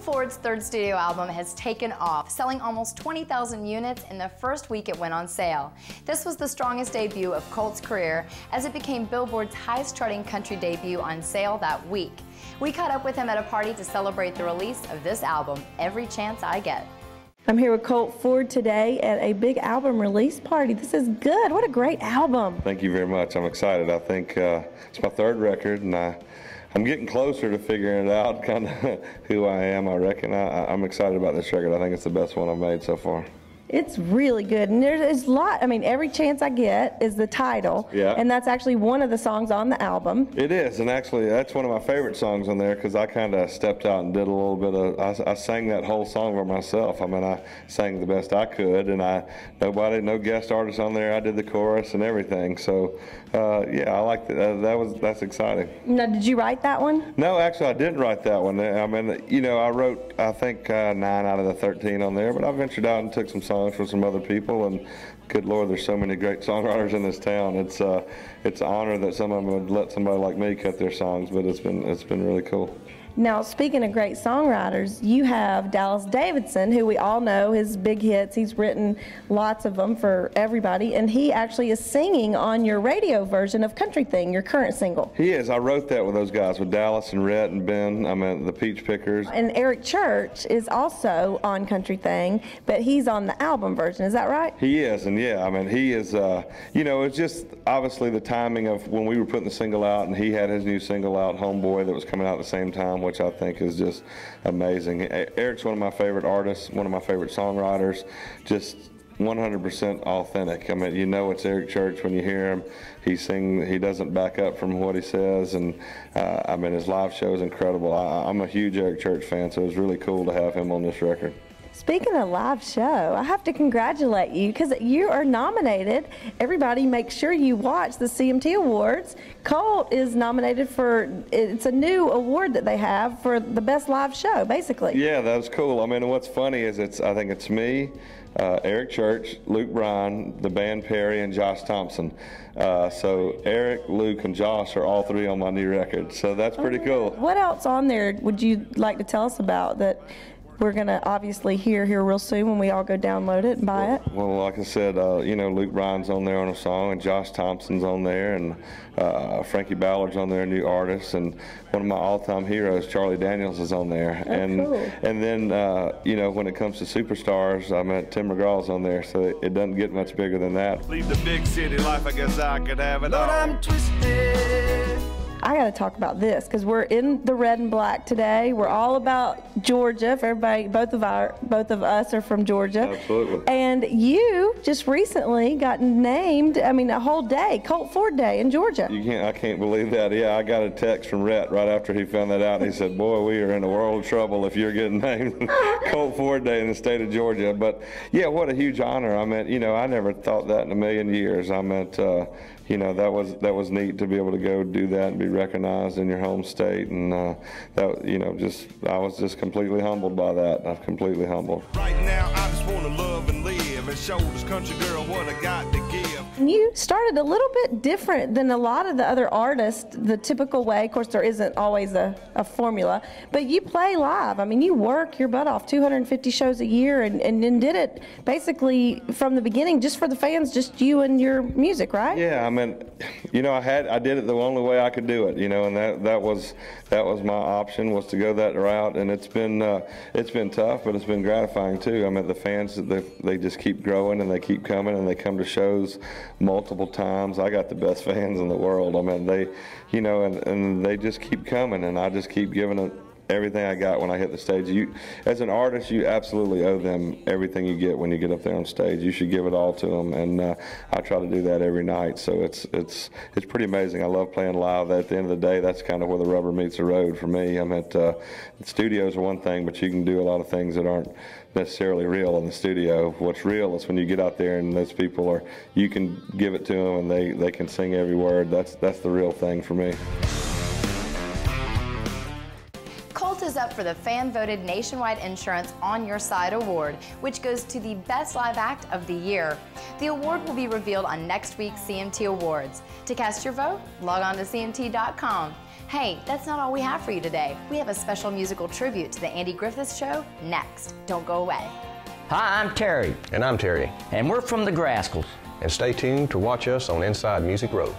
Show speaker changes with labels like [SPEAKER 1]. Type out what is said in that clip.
[SPEAKER 1] Colt Ford's third studio album has taken off, selling almost 20,000 units in the first week it went on sale. This was the strongest debut of Colt's career, as it became Billboard's highest-charting country debut on sale that week. We caught up with him at a party to celebrate the release of this album, Every Chance I Get.
[SPEAKER 2] I'm here with Colt Ford today at a big album release party. This is good. What a great album.
[SPEAKER 3] Thank you very much. I'm excited. I think it's my third record, and I'm getting closer to figuring it out, kind of who I am, I reckon. I'm excited about this record. I think it's the best one I've made so far.
[SPEAKER 2] It's really good, and there's a lot. I mean, Every Chance I Get is the title,
[SPEAKER 3] yeah,
[SPEAKER 2] and that's actually one of the songs on the album.
[SPEAKER 3] It is, and actually that's one of my favorite songs on there, because I kind of stepped out and did a little bit of, I sang that whole song by myself. I mean, I sang the best I could, and no guest artists on there. I did the chorus and everything, so yeah, I liked it. That's exciting.
[SPEAKER 2] Now, did you write that one?
[SPEAKER 3] No, actually I didn't write that one. I mean, you know, I wrote, I think 9 out of the 13 on there, but I ventured out and took some songs for some other people, and good Lord, there's so many great songwriters in this town. It's an honor that some of them would let somebody like me cut their songs, but it's been really cool.
[SPEAKER 2] Now, speaking of great songwriters, you have Dallas Davidson, who we all know his big hits. He's written lots of them for everybody, and he actually is singing on your radio version of Country Thing, your current single.
[SPEAKER 3] He is. I wrote that with those guys, with Dallas and Rhett and Ben. I mean, the Peach Pickers.
[SPEAKER 2] And Eric Church is also on Country Thing, but he's on the album version. Is that right?
[SPEAKER 3] He is, and yeah, I mean, he is, you know, it's just obviously the timing of when we were putting the single out, and he had his new single out, Homeboy, that was coming out at the same time, which I think is just amazing. Eric's one of my favorite artists, one of my favorite songwriters, just 100% authentic. I mean, you know it's Eric Church when you hear him. He doesn't back up from what he says, and I mean, his live show is incredible. I'm a huge Eric Church fan, so it was really cool to have him on this record.
[SPEAKER 2] Speaking of live show, I have to congratulate you because you are nominated. Everybody make sure you watch the CMT Awards. Colt is nominated for, it's a new award that they have for the best live show, basically.
[SPEAKER 3] Yeah, that was cool. I mean, what's funny is I think it's me, Eric Church, Luke Bryan, the band Perry, and Josh Thompson. So Eric, Luke, and Josh are all three on my new record, so that's pretty cool.
[SPEAKER 2] What else on there would you like to tell us about that we're going to obviously hear real soon when we all go download it and buy it?
[SPEAKER 3] Well, like I said, you know, Luke Bryan's on there on a song, and Josh Thompson's on there, and Frankie Ballard's on there, a new artist, and one of my all-time heroes, Charlie Daniels, is on there.
[SPEAKER 2] Oh,
[SPEAKER 3] and
[SPEAKER 2] cool.
[SPEAKER 3] And then, you know, when it comes to superstars, I mean, Tim McGraw's on there, so it doesn't get much bigger than that.
[SPEAKER 4] Leave the big city life, I guess I could have it all. But I'm twisted.
[SPEAKER 2] I got to talk about this because we're in the red and black today. We're all about Georgia. For everybody, both of us are from Georgia.
[SPEAKER 3] Absolutely.
[SPEAKER 2] And you just recently got named, I mean, a whole day, Colt Ford Day in Georgia.
[SPEAKER 3] I can't believe that. Yeah, I got a text from Rhett right after he found that out. He said, "Boy, we are in a world of trouble if you're getting named Colt Ford Day in the state of Georgia." But yeah, what a huge honor. I mean, you know, I never thought that in a million years. I meant, you know, that was neat to be able to go do that and be recognized in your home state, and that, you know, I was just completely humbled by that. I'm completely humbled.
[SPEAKER 4] Right now, I just want to love and live and show this country girl what I got to give.
[SPEAKER 2] And you started a little bit different than a lot of the other artists, the typical way. Of course, there isn't always a formula, but you play live. I mean, you work your butt off, 250 shows a year, and did it basically from the beginning just for the fans, just you and your music, right?
[SPEAKER 3] Yeah, I mean, you know, I did it the only way I could do it, you know, and that was my option, was to go that route, and it's been tough, but it's been gratifying too. I mean, the fans, they just keep growing, and they keep coming, and they come to shows multiple times. I got the best fans in the world. I mean, they, you know, and they just keep coming, and I just keep giving it everything I got when I hit the stage. As an artist, you absolutely owe them everything you get when you get up there on stage. You should give it all to them, and I try to do that every night. So it's pretty amazing. I love playing live. At the end of the day, that's kind of where the rubber meets the road for me. I mean, the studios are one thing, but you can do a lot of things that aren't necessarily real in the studio. What's real is when you get out there and those people you can give it to them, and they can sing every word. That's the real thing for me.
[SPEAKER 1] Colt is up for the fan-voted Nationwide Insurance On Your Side Award, which goes to the Best Live Act of the Year. The award will be revealed on next week's CMT Awards. To cast your vote, log on to CMT.com. Hey, that's not all we have for you today. We have a special musical tribute to the Andy Griffith Show next. Don't go away.
[SPEAKER 5] Hi, I'm Terry.
[SPEAKER 6] And I'm Terry.
[SPEAKER 5] And we're from the Grascals.
[SPEAKER 6] And stay tuned to watch us on Inside Music Road.